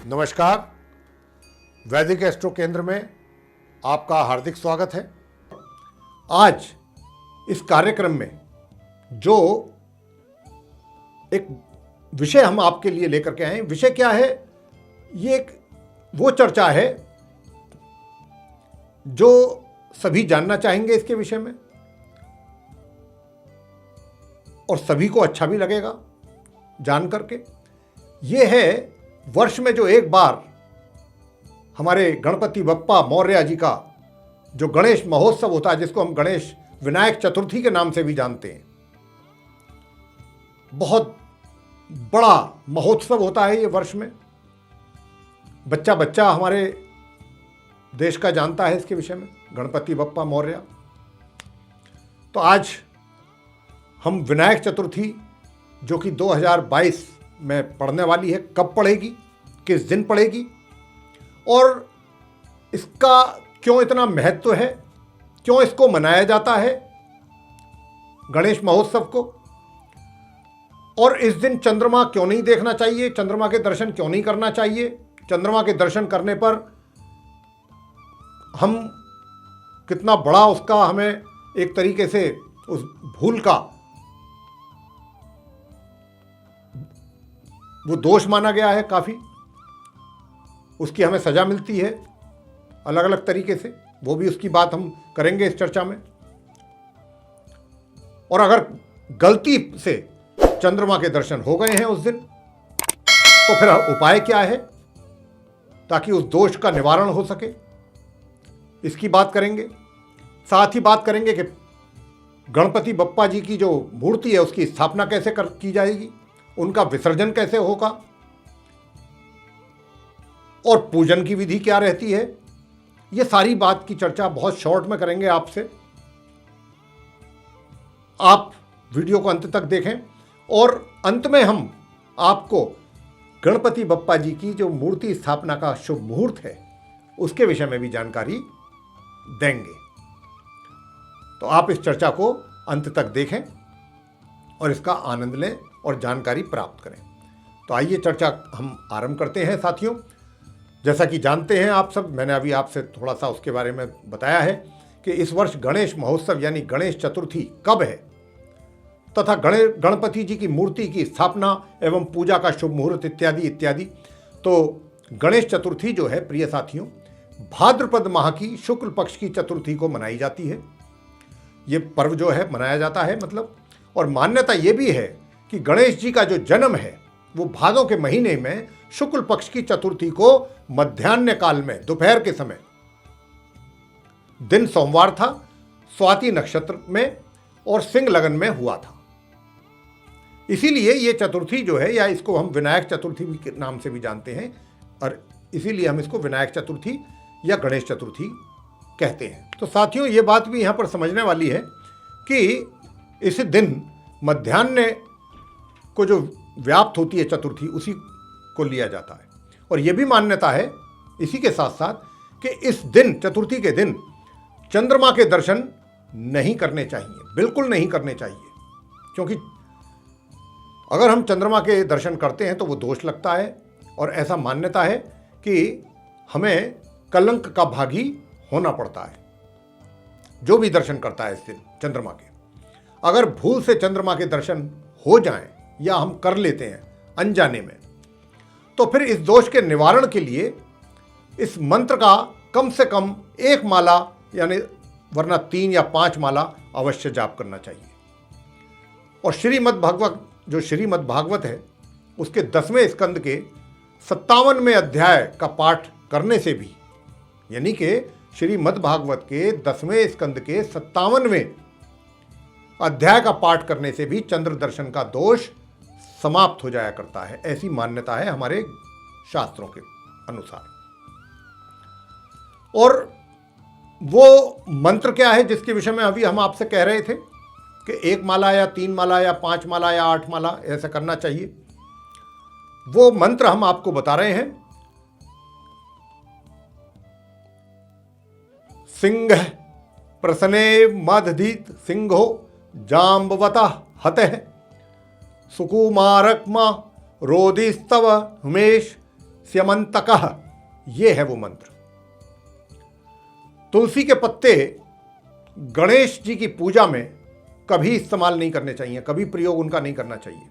नमस्कार। वैदिक एस्ट्रो केंद्र में आपका हार्दिक स्वागत है। आज इस कार्यक्रम में जो एक विषय हम आपके लिए लेकर के आए हैं, विषय क्या है? ये एक वो चर्चा है जो सभी जानना चाहेंगे इसके विषय में, और सभी को अच्छा भी लगेगा जान करके। ये है वर्ष में जो एक बार हमारे गणपति बप्पा मौर्य जी का जो गणेश महोत्सव होता है, जिसको हम गणेश विनायक चतुर्थी के नाम से भी जानते हैं। बहुत बड़ा महोत्सव होता है ये वर्ष में। बच्चा बच्चा हमारे देश का जानता है इसके विषय में, गणपति बप्पा मौर्य। तो आज हम विनायक चतुर्थी जो कि 2022 में पढ़ने वाली है, कब पड़ेगी, किस दिन पड़ेगी, और इसका क्यों इतना महत्व है, क्यों इसको मनाया जाता है गणेश महोत्सव को, और इस दिन चंद्रमा क्यों नहीं देखना चाहिए, चंद्रमा के दर्शन क्यों नहीं करना चाहिए, चंद्रमा के दर्शन करने पर हम कितना बड़ा उसका हमें एक तरीके से उस भूल का वो दोष माना गया है, काफ़ी उसकी हमें सज़ा मिलती है अलग अलग तरीके से। वो भी उसकी बात हम करेंगे इस चर्चा में। और अगर गलती से चंद्रमा के दर्शन हो गए हैं उस दिन, तो फिर उपाय क्या है ताकि उस दोष का निवारण हो सके, इसकी बात करेंगे। साथ ही बात करेंगे कि गणपति बप्पा जी की जो मूर्ति है उसकी स्थापना कैसे की जाएगी, उनका विसर्जन कैसे होगा, और पूजन की विधि क्या रहती है। ये सारी बात की चर्चा बहुत शॉर्ट में करेंगे आपसे। आप वीडियो को अंत तक देखें, और अंत में हम आपको गणपति बप्पा जी की जो मूर्ति स्थापना का शुभ मुहूर्त है उसके विषय में भी जानकारी देंगे। तो आप इस चर्चा को अंत तक देखें और इसका आनंद लें और जानकारी प्राप्त करें। तो आइए चर्चा हम आरंभ करते हैं साथियों। जैसा कि जानते हैं आप सब, मैंने अभी आपसे थोड़ा सा उसके बारे में बताया है कि इस वर्ष गणेश महोत्सव यानी गणेश चतुर्थी कब है, तथा गणपति जी की मूर्ति की स्थापना एवं पूजा का शुभ मुहूर्त इत्यादि इत्यादि। तो गणेश चतुर्थी जो है प्रिय साथियों, भाद्रपद माह की शुक्ल पक्ष की चतुर्थी को मनाई जाती है। ये पर्व जो है मनाया जाता है मतलब, और मान्यता ये भी है कि गणेश जी का जो जन्म है वो भादों के महीने में शुक्ल पक्ष की चतुर्थी को मध्याह्न काल में दोपहर के समय, दिन सोमवार था, स्वाति नक्षत्र में और सिंह लगन में हुआ था। इसीलिए ये चतुर्थी जो है, या इसको हम विनायक चतुर्थी के नाम से भी जानते हैं, और इसीलिए हम इसको विनायक चतुर्थी या गणेश चतुर्थी कहते हैं। तो साथियों ये बात भी यहाँ पर समझने वाली है कि इस दिन मध्याह्न को जो व्याप्त होती है चतुर्थी, उसी को लिया जाता है। और यह भी मान्यता है इसी के साथ साथ कि इस दिन, चतुर्थी के दिन, चंद्रमा के दर्शन नहीं करने चाहिए, बिल्कुल नहीं करने चाहिए, क्योंकि अगर हम चंद्रमा के दर्शन करते हैं तो वो दोष लगता है, और ऐसा मान्यता है कि हमें कलंक का भागी होना पड़ता है जो भी दर्शन करता है इस दिन चंद्रमा के। अगर भूल से चंद्रमा के दर्शन हो जाएं या हम कर लेते हैं अनजाने में, तो फिर इस दोष के निवारण के लिए इस मंत्र का कम से कम 1 माला, यानी वरना 3 या 5 माला अवश्य जाप करना चाहिए। और श्रीमद् भागवत है उसके 10वें स्कंद के 57वें अध्याय का पाठ करने से भी, यानी कि श्रीमद् भागवत के 10वें स्कंद के 57वें अध्याय का पाठ करने से भी चंद्र दर्शन का दोष समाप्त हो जाया करता है। ऐसी मान्यता है हमारे शास्त्रों के अनुसार। और वो मंत्र क्या है जिसके विषय में अभी हम आपसे कह रहे थे कि 1 माला या 3 माला या 5 माला या 8 माला ऐसा करना चाहिए, वो मंत्र हम आपको बता रहे हैं। सिंह प्रसने मदधीत सिंहो जाम्बवतः हतः सुकुमारक्मा रोदिस्तव हुमेश स्यमंतकः, ये है वो मंत्र। तुलसी के पत्ते गणेश जी की पूजा में कभी इस्तेमाल नहीं करने चाहिए, कभी प्रयोग उनका नहीं करना चाहिए।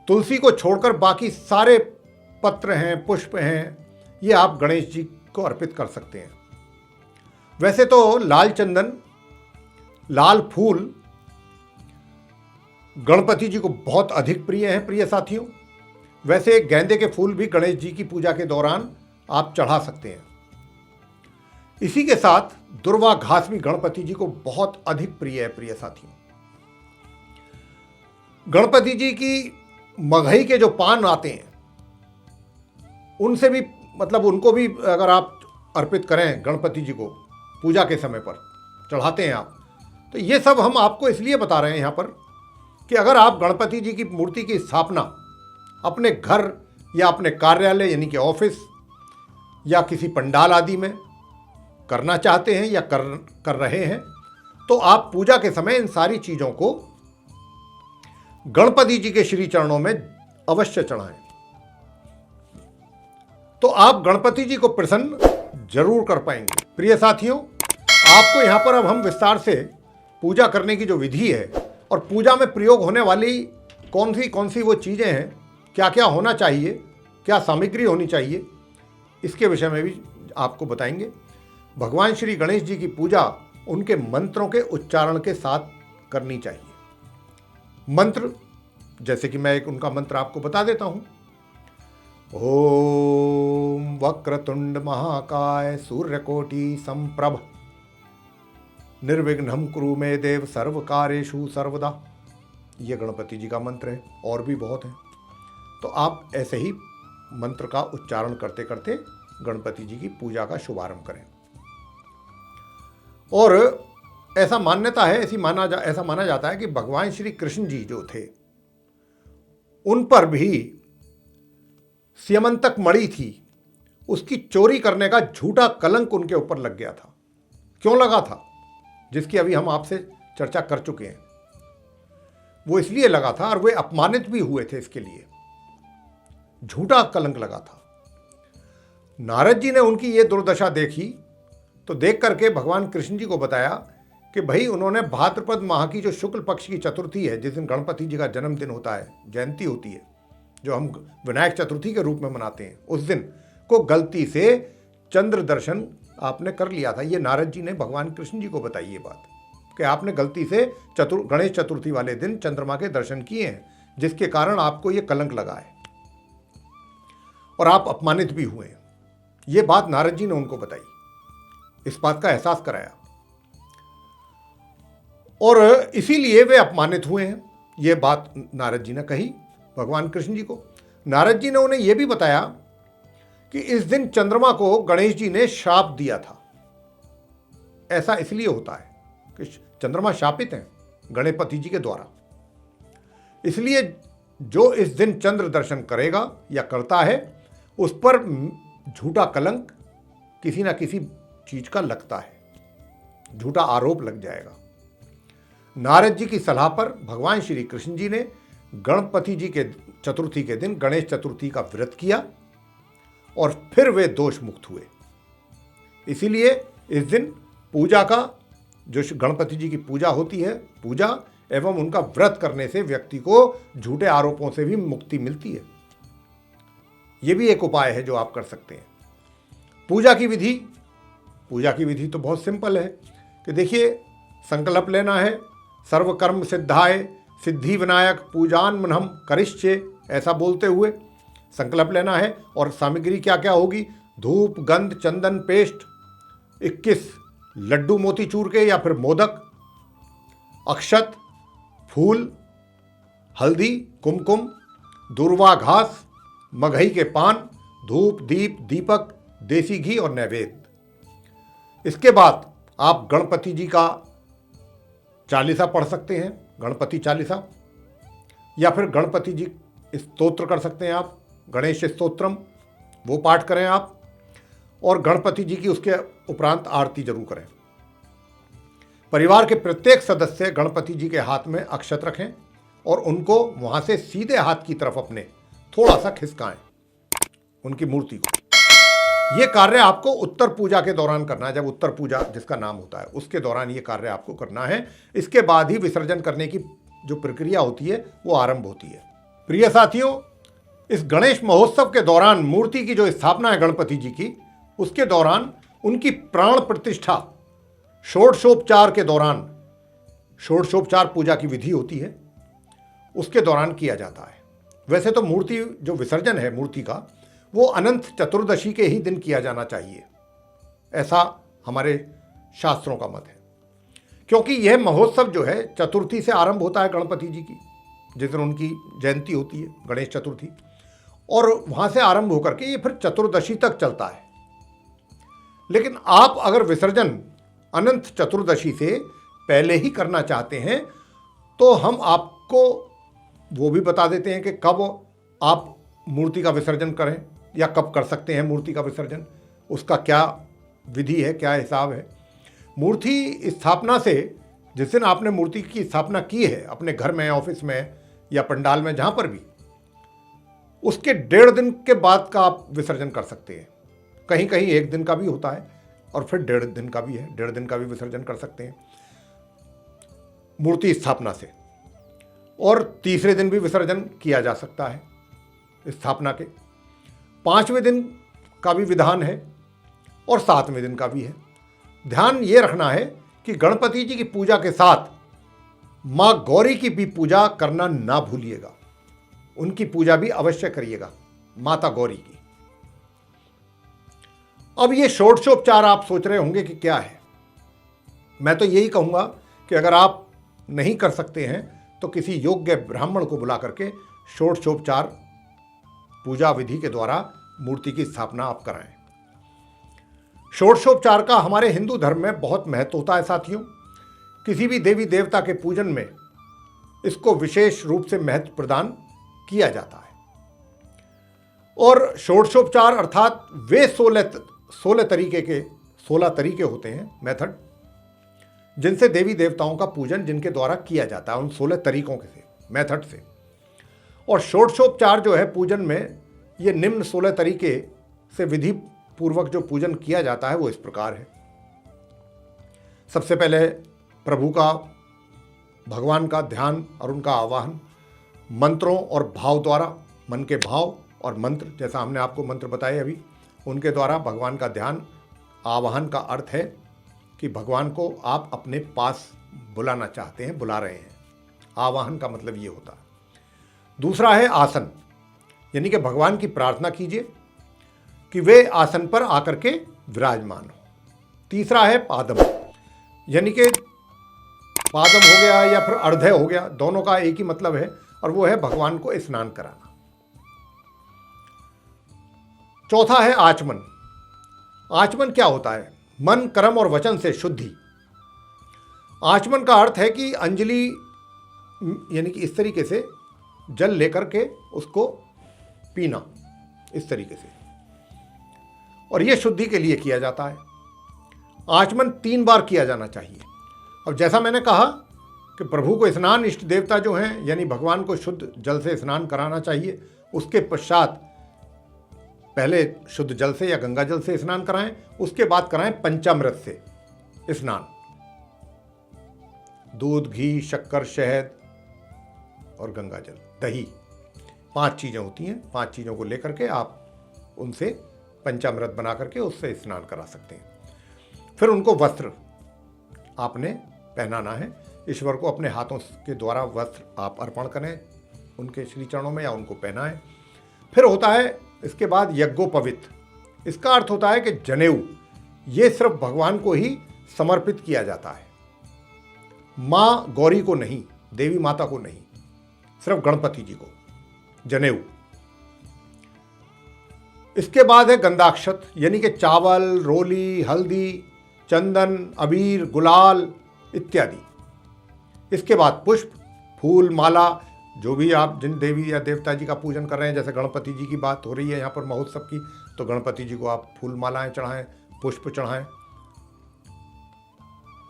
तुलसी को छोड़कर बाकी सारे पत्र हैं, पुष्प हैं, ये आप गणेश जी को अर्पित कर सकते हैं। वैसे तो लाल चंदन, लाल फूल गणपति जी को बहुत अधिक प्रिय हैं प्रिय साथियों। वैसे गेंदे के फूल भी गणेश जी की पूजा के दौरान आप चढ़ा सकते हैं। इसी के साथ दुर्वा घास भी गणपति जी को बहुत अधिक प्रिय है प्रिय साथियों। गणपति जी की मगही के जो पान आते हैं उनसे भी मतलब उनको भी अगर आप अर्पित करें गणपति जी को पूजा के समय पर चढ़ाते हैं आप, तो ये सब हम आपको इसलिए बता रहे हैं यहाँ पर कि अगर आप गणपति जी की मूर्ति की स्थापना अपने घर या अपने कार्यालय यानी कि ऑफिस या किसी पंडाल आदि में करना चाहते हैं या कर रहे हैं, तो आप पूजा के समय इन सारी चीज़ों को गणपति जी के श्री चरणों में अवश्य चढ़ाएं, तो आप गणपति जी को प्रसन्न जरूर कर पाएंगे। प्रिय साथियों, आपको यहाँ पर अब हम विस्तार से पूजा करने की जो विधि है और पूजा में प्रयोग होने वाली कौन सी वो चीज़ें हैं, क्या क्या होना चाहिए, क्या सामग्री होनी चाहिए, इसके विषय में भी आपको बताएंगे। भगवान श्री गणेश जी की पूजा उनके मंत्रों के उच्चारण के साथ करनी चाहिए। मंत्र जैसे कि मैं एक उनका मंत्र आपको बता देता हूं। ओम वक्रतुंड महाकाय सूर्यकोटि संप्रभ निर्विघ्नं कुरु मे देव सर्व कार्येषु सर्वदा। ये गणपति जी का मंत्र है, और भी बहुत हैं, तो आप ऐसे ही मंत्र का उच्चारण करते करते गणपति जी की पूजा का शुभारंभ करें। और ऐसा मान्यता है, ऐसा माना जाता है कि भगवान श्री कृष्ण जी जो थे उन पर भी स्यमंतक मणि थी, उसकी चोरी करने का झूठा कलंक उनके ऊपर लग गया था। क्यों लगा था, जिसकी अभी हम आपसे चर्चा कर चुके हैं। वो इसलिए लगा था और वे अपमानित भी हुए थे, इसके लिए झूठा कलंक लगा था। नारद जी ने उनकी ये दुर्दशा देखी तो देख करके भगवान कृष्ण जी को बताया कि भाई उन्होंने भाद्रपद माह की जो शुक्ल पक्ष की चतुर्थी है, जिस दिन गणपति जी का जन्मदिन होता है, जयंती होती है, जो हम विनायक चतुर्थी के रूप में मनाते हैं, उस दिन को गलती से चंद्र दर्शन आपने कर लिया था। ये नारद जी ने भगवान कृष्ण जी को बताई ये बात कि आपने गलती से गणेश चतुर्थी वाले दिन चंद्रमा के दर्शन किए हैं, जिसके कारण आपको ये कलंक लगा है और आप अपमानित भी हुए हैं। ये बात नारद जी ने उनको बताई, इस बात का एहसास कराया और इसीलिए वे अपमानित हुए हैं। ये बात नारद जी ने कही भगवान कृष्ण जी को। नारद जी ने उन्हें यह भी बताया कि इस दिन चंद्रमा को गणेश जी ने शाप दिया था। ऐसा इसलिए होता है कि चंद्रमा शापित हैं गणपति जी के द्वारा, इसलिए जो इस दिन चंद्र दर्शन करेगा या करता है उस पर झूठा कलंक किसी ना किसी चीज का लगता है, झूठा आरोप लग जाएगा। नारद जी की सलाह पर भगवान श्री कृष्ण जी ने गणपति जी के चतुर्थी के दिन गणेश चतुर्थी का व्रत किया और फिर वे दोष मुक्त हुए। इसीलिए इस दिन पूजा का, जो गणपति जी की पूजा होती है, पूजा एवं उनका व्रत करने से व्यक्ति को झूठे आरोपों से भी मुक्ति मिलती है। ये भी एक उपाय है जो आप कर सकते हैं। पूजा की विधि तो बहुत सिंपल है कि देखिए, संकल्प लेना है, सर्वकर्म सिद्धाय सिद्धि विनायक पूजान मनहम करिष्ये, ऐसा बोलते हुए संकल्प लेना है। और सामग्री क्या क्या होगी, धूप, गंध, चंदन, पेस्ट, 21 लड्डू मोतीचूर के या फिर मोदक, अक्षत, फूल, हल्दी, कुमकुम, दुर्वा घास, मगही के पान, धूप, दीप, दीपक, देसी घी और नैवेद्य। इसके बाद आप गणपति जी का चालीसा पढ़ सकते हैं, गणपति चालीसा, या फिर गणपति जी स्तोत्र कर सकते हैं आप, गणेश स्तोत्रम, वो पाठ करें आप, और गणपति जी की उसके उपरांत आरती जरूर करें। परिवार के प्रत्येक सदस्य गणपति जी के हाथ में अक्षत रखें और उनको वहां से सीधे हाथ की तरफ अपने थोड़ा सा खिसकाएं उनकी मूर्ति को। ये कार्य आपको उत्तर पूजा के दौरान करना है, जब उत्तर पूजा जिसका नाम होता है उसके दौरान ये कार्य आपको करना है। इसके बाद ही विसर्जन करने की जो प्रक्रिया होती है वो आरंभ होती है। प्रिय साथियों, इस गणेश महोत्सव के दौरान मूर्ति की जो स्थापना है गणपति जी की, उसके दौरान उनकी प्राण प्रतिष्ठा षोडशोपचार के दौरान, षोडशोपचार पूजा की विधि होती है, उसके दौरान किया जाता है। वैसे तो मूर्ति जो विसर्जन है मूर्ति का, वो अनंत चतुर्दशी के ही दिन किया जाना चाहिए, ऐसा हमारे शास्त्रों का मत है। क्योंकि यह महोत्सव जो है चतुर्थी से आरंभ होता है गणपति जी की, जिस दिन उनकी जयंती होती है गणेश चतुर्थी, और वहाँ से आरंभ होकर के ये फिर चतुर्दशी तक चलता है। लेकिन आप अगर विसर्जन अनंत चतुर्दशी से पहले ही करना चाहते हैं तो हम आपको वो भी बता देते हैं कि कब आप मूर्ति का विसर्जन करें या कब कर सकते हैं मूर्ति का विसर्जन, उसका क्या विधि है, क्या हिसाब है। मूर्ति स्थापना से, जिस दिन आपने मूर्ति की स्थापना की है अपने घर में, ऑफिस में या पंडाल में, जहाँ पर भी, उसके 1.5 दिन के बाद का आप विसर्जन कर सकते हैं। कहीं कहीं 1 दिन का भी होता है और फिर 1.5 दिन का भी है, 1.5 दिन का भी विसर्जन कर सकते हैं मूर्ति स्थापना से। और तीसरे दिन भी विसर्जन किया जा सकता है स्थापना के, 5वें दिन का भी विधान है और 7वें दिन का भी है। ध्यान ये रखना है कि गणपति जी की पूजा के साथ माँ गौरी की भी पूजा करना ना भूलिएगा, उनकी पूजा भी अवश्य करिएगा, माता गौरी की। अब ये षोडशोपचार आप सोच रहे होंगे कि क्या है। मैं तो यही कहूँगा कि अगर आप नहीं कर सकते हैं तो किसी योग्य ब्राह्मण को बुला करके षोडशोपचार पूजा विधि के द्वारा मूर्ति की स्थापना आप कराएं। षोडशोपचार का हमारे हिंदू धर्म में बहुत महत्व होता है साथियों। किसी भी देवी देवता के पूजन में इसको विशेष रूप से महत्व प्रदान किया जाता है। और षोडशोपचार अर्थात वे 16 तरीके होते हैं, मेथड, जिनसे देवी देवताओं का पूजन जिनके द्वारा किया जाता है, उन 16 तरीकों के से, मेथड से। और षोडशोपचार जो है पूजन में, ये निम्न 16 तरीके से विधि पूर्वक जो पूजन किया जाता है वो इस प्रकार है। सबसे पहले प्रभु का, भगवान का ध्यान और उनका आवाहन मंत्रों और भाव द्वारा, मन के भाव और मंत्र, जैसा हमने आपको मंत्र बताए अभी, उनके द्वारा भगवान का ध्यान। आवाहन का अर्थ है कि भगवान को आप अपने पास बुलाना चाहते हैं, बुला रहे हैं, आवाहन का मतलब ये होता है। दूसरा है आसन, यानी कि भगवान की प्रार्थना कीजिए कि वे आसन पर आकर के विराजमान हो। तीसरा है पादम, यानी कि पादम हो गया या फिर अर्धय हो गया, दोनों का एक ही मतलब है, और वो है भगवान को स्नान कराना। चौथा है आचमन। आचमन क्या होता है? मन, कर्म और वचन से शुद्धि। आचमन का अर्थ है कि अंजलि, यानी कि इस तरीके से जल लेकर के उसको पीना, इस तरीके से, और यह शुद्धि के लिए किया जाता है। आचमन 3 बार किया जाना चाहिए। और जैसा मैंने कहा कि प्रभु को स्नान, इष्ट देवता जो हैं यानी भगवान को शुद्ध जल से स्नान कराना चाहिए। उसके पश्चात पहले शुद्ध जल से या गंगा जल से स्नान कराएं, उसके बाद कराएं पंचामृत से स्नान। दूध, घी, शक्कर, शहद और गंगा जल, दही, 5 चीज़ें होती हैं। 5 चीज़ों को लेकर के आप उनसे पंचामृत बना करके उससे स्नान करा सकते हैं। फिर उनको वस्त्र आपने पहनाना है। ईश्वर को अपने हाथों के द्वारा वस्त्र आप अर्पण करें उनके श्री चरणों में, या उनको पहनाएं। फिर होता है इसके बाद यज्ञोपवीत। इसका अर्थ होता है कि जनेऊ, ये सिर्फ भगवान को ही समर्पित किया जाता है, माँ गौरी को नहीं, देवी माता को नहीं, सिर्फ गणपति जी को जनेऊ। इसके बाद है गंधाक्षत, यानी कि चावल, रोली, हल्दी, चंदन, अबीर, गुलाल इत्यादि। इसके बाद पुष्प, फूल, माला, जो भी आप जिन देवी या देवता जी का पूजन कर रहे हैं, जैसे गणपति जी की बात हो रही है यहाँ पर महोत्सव की, तो गणपति जी को आप फूल मालाएं चढ़ाएं, पुष्प चढ़ाएं,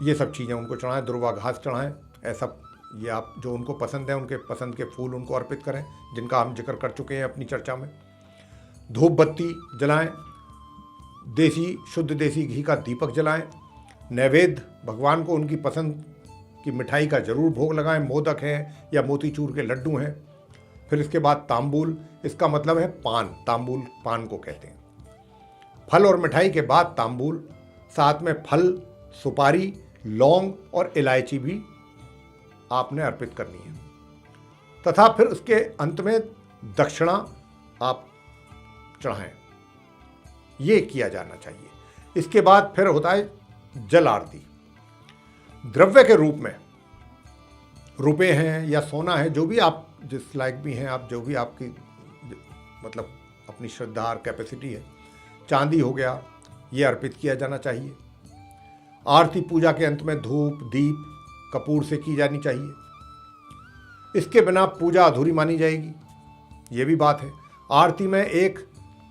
ये सब चीज़ें उनको चढ़ाएं, दुर्वा घास चढ़ाएं, ऐसा ये आप जो उनको पसंद है उनके पसंद के फूल उनको अर्पित करें, जिनका हम जिक्र कर चुके हैं अपनी चर्चा में। धूप बत्ती जलाएं, शुद्ध देसी घी का दीपक जलाएं, नैवेद्य भगवान को उनकी पसंद की मिठाई का जरूर भोग लगाएं, मोदक हैं या मोतीचूर के लड्डू हैं। फिर इसके बाद तांबूल, इसका मतलब है पान, तांबूल पान को कहते हैं। फल और मिठाई के बाद तांबूल, साथ में फल, सुपारी, लौंग और इलायची भी आपने अर्पित करनी है। तथा फिर उसके अंत में दक्षिणा आप चढ़ाएं, ये किया जाना चाहिए। इसके बाद फिर होता है जल आरती। द्रव्य के रूप में रुपए हैं या सोना है, जो भी आप जिस लायक भी हैं आप, जो भी आपकी मतलब अपनी श्रद्धा और कैपेसिटी है, चांदी हो गया, ये अर्पित किया जाना चाहिए। आरती पूजा के अंत में धूप, दीप, कपूर से की जानी चाहिए। इसके बिना पूजा अधूरी मानी जाएगी, ये भी बात है। आरती में 1,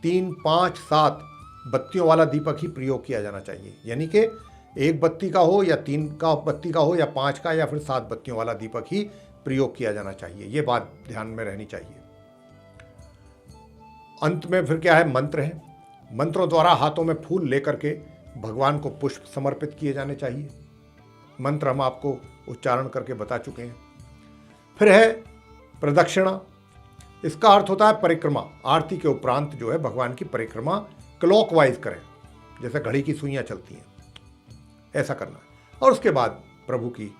3, 5, 7 बत्तियों वाला दीपक ही प्रयोग किया जाना चाहिए, यानी कि 1 बत्ती का हो या 3 का बत्ती का हो या 5 का या फिर 7 बत्तियों वाला दीपक ही प्रयोग किया जाना चाहिए, ये बात ध्यान में रहनी चाहिए। अंत में फिर क्या है, मंत्र है। मंत्रों द्वारा हाथों में फूल लेकर के भगवान को पुष्प समर्पित किए जाने चाहिए। मंत्र हम आपको उच्चारण करके बता चुके हैं। फिर है प्रदक्षिणा। इसका अर्थ होता है परिक्रमा। आरती के उपरांत जो है भगवान की परिक्रमा क्लॉकवाइज करें, जैसे घड़ी की सुइयां चलती हैं, ऐसा करना है। और उसके बाद प्रभु की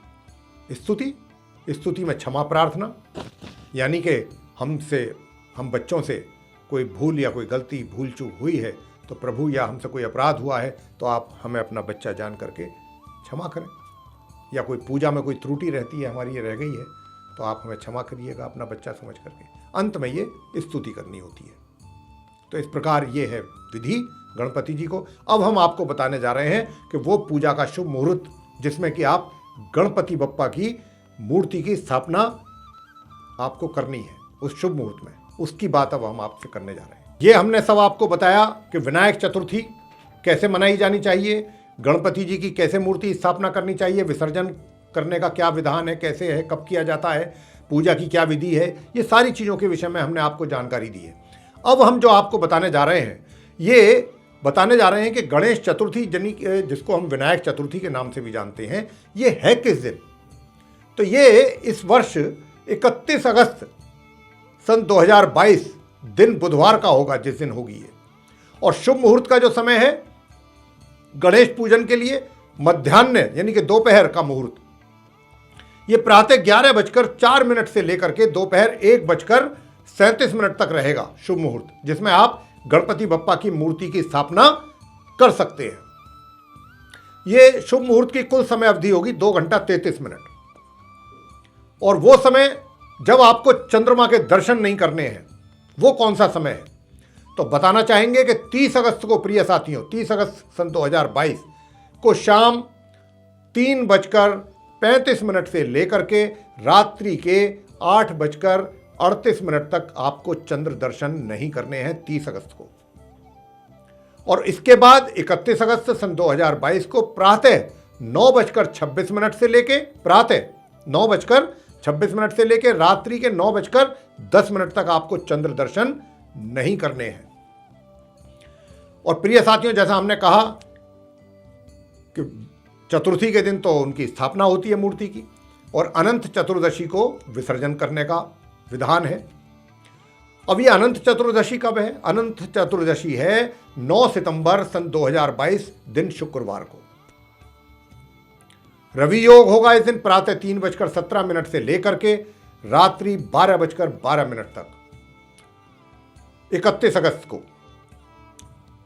स्तुति में क्षमा प्रार्थना, यानी कि हम बच्चों से कोई भूल या कोई गलती भूल चूक हुई है तो प्रभु, या हमसे कोई अपराध हुआ है तो आप हमें अपना बच्चा जान करके क्षमा करें। या कोई पूजा में कोई त्रुटि रहती है हमारी, ये रह गई है तो आप हमें क्षमा करिएगा अपना बच्चा समझ करके। अंत में ये स्तुति करनी होती है। तो इस प्रकार ये है विधि गणपति जी को। अब हम आपको बताने जा रहे हैं कि वो पूजा का शुभ मुहूर्त जिसमें कि आप गणपति बप्पा की मूर्ति की स्थापना आपको करनी है, उस शुभ मुहूर्त में, उसकी बात अब हम आपसे करने जा रहे हैं। ये हमने सब आपको बताया कि विनायक चतुर्थी कैसे मनाई जानी चाहिए, गणपति जी की कैसे मूर्ति स्थापना करनी चाहिए, विसर्जन करने का क्या विधान है, कैसे है, कब किया जाता है, पूजा की क्या विधि है, ये सारी चीज़ों के विषय में हमने आपको जानकारी दी है। अब हम जो आपको बताने जा रहे हैं, ये बताने जा रहे हैं कि गणेश चतुर्थी जिसको हम विनायक चतुर्थी के नाम से भी जानते हैं, ये है किस दिन। तो ये इस वर्ष 31 अगस्त सन 2022 दिन बुधवार का होगा, जिस दिन होगी ये। और शुभ मुहूर्त का जो समय है गणेश पूजन के लिए, मध्याह्न यानी कि दोपहर का मुहूर्त, ये प्रातः 11:04 से लेकर के दोपहर 1:37 तक रहेगा शुभ मुहूर्त, जिसमें आप गणपति बप्पा की मूर्ति की स्थापना कर सकते हैं। ये शुभ मुहूर्त की कुल समय अवधि होगी 2 घंटा 33 मिनट। और वो समय जब आपको चंद्रमा के दर्शन नहीं करने हैं, वो कौन सा समय है, तो बताना चाहेंगे कि 30 अगस्त को, प्रिय साथियों, 30 अगस्त सन 2022 को शाम 3:35 से लेकर के रात्रि के 8:38 तक आपको चंद्र दर्शन नहीं करने हैं 30 अगस्त को। और इसके बाद 31 अगस्त सन 2022 को प्रातः 9:26 से लेके, प्रातः 9:26 से लेके रात्रि के 9:10 तक आपको चंद्र दर्शन नहीं करने हैं। और प्रिय साथियों, जैसा हमने कहा कि चतुर्थी के दिन तो उनकी स्थापना होती है मूर्ति की, और अनंत चतुर्दशी को विसर्जन करने का विधान है। अब ये अनंत चतुर्दशी कब है? अनंत चतुर्दशी है 9 सितंबर सन 2022 दिन शुक्रवार को। रवि योग होगा इस दिन प्रातः 3:17 से लेकर के रात्रि 12:12 तक, 31 अगस्त को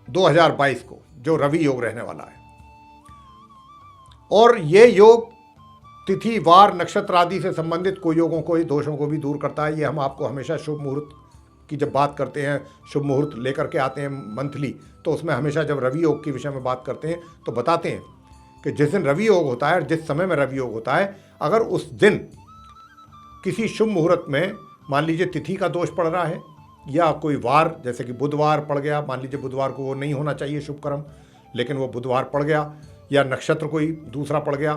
2022 को जो रवि योग रहने वाला है। और ये योग तिथि, वार, नक्षत्र आदि से संबंधित कोई योगों को, दोषों को भी दूर करता है। ये हम आपको हमेशा शुभ मुहूर्त की जब बात करते हैं, शुभ मुहूर्त लेकर के आते हैं मंथली, तो उसमें हमेशा जब रवि योग के विषय में बात करते हैं तो बताते हैं कि जिस दिन रवि योग होता है और जिस समय में रवि योग होता है, अगर उस दिन किसी शुभ मुहूर्त में मान लीजिए तिथि का दोष पड़ रहा है या कोई वार, जैसे कि बुधवार पड़ गया, मान लीजिए बुधवार को वो नहीं होना चाहिए शुभ कर्म, लेकिन वो बुधवार पड़ गया, या नक्षत्र कोई दूसरा पड़ गया,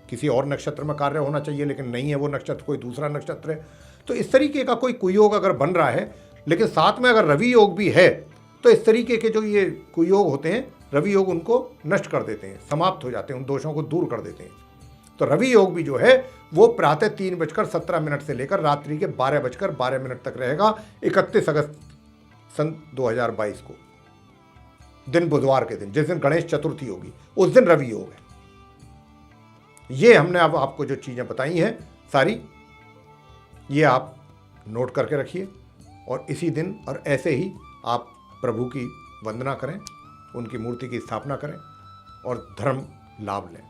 किसी और नक्षत्र में कार्य होना चाहिए लेकिन नहीं है वो नक्षत्र, कोई दूसरा नक्षत्र है, तो इस तरीके का कोई कुयोग अगर बन रहा है, लेकिन साथ में अगर रवि योग भी है तो इस तरीके के जो ये कुयोग होते हैं, रवि योग उनको नष्ट कर देते हैं, समाप्त हो जाते हैं, उन दोषों को दूर कर देते हैं। तो रवि योग भी जो है वो प्रातः 3:17 से लेकर रात्रि के 12:12 तक रहेगा, 31 अगस्त सन 2022 को, दिन बुधवार के दिन, जिस दिन गणेश चतुर्थी होगी उस दिन रवि योग है। ये हमने अब आपको जो चीज़ें बताई हैं सारी, ये आप नोट करके रखिए और इसी दिन और ऐसे ही आप प्रभु की वंदना करें, उनकी मूर्ति की स्थापना करें और धर्म लाभ लें,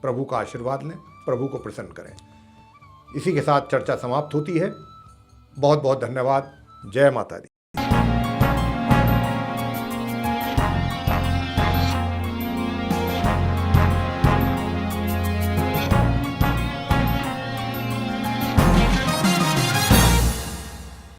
प्रभु का आशीर्वाद लें, प्रभु को प्रसन्न करें। इसी के साथ चर्चा समाप्त होती है। बहुत बहुत धन्यवाद। जय माता दी।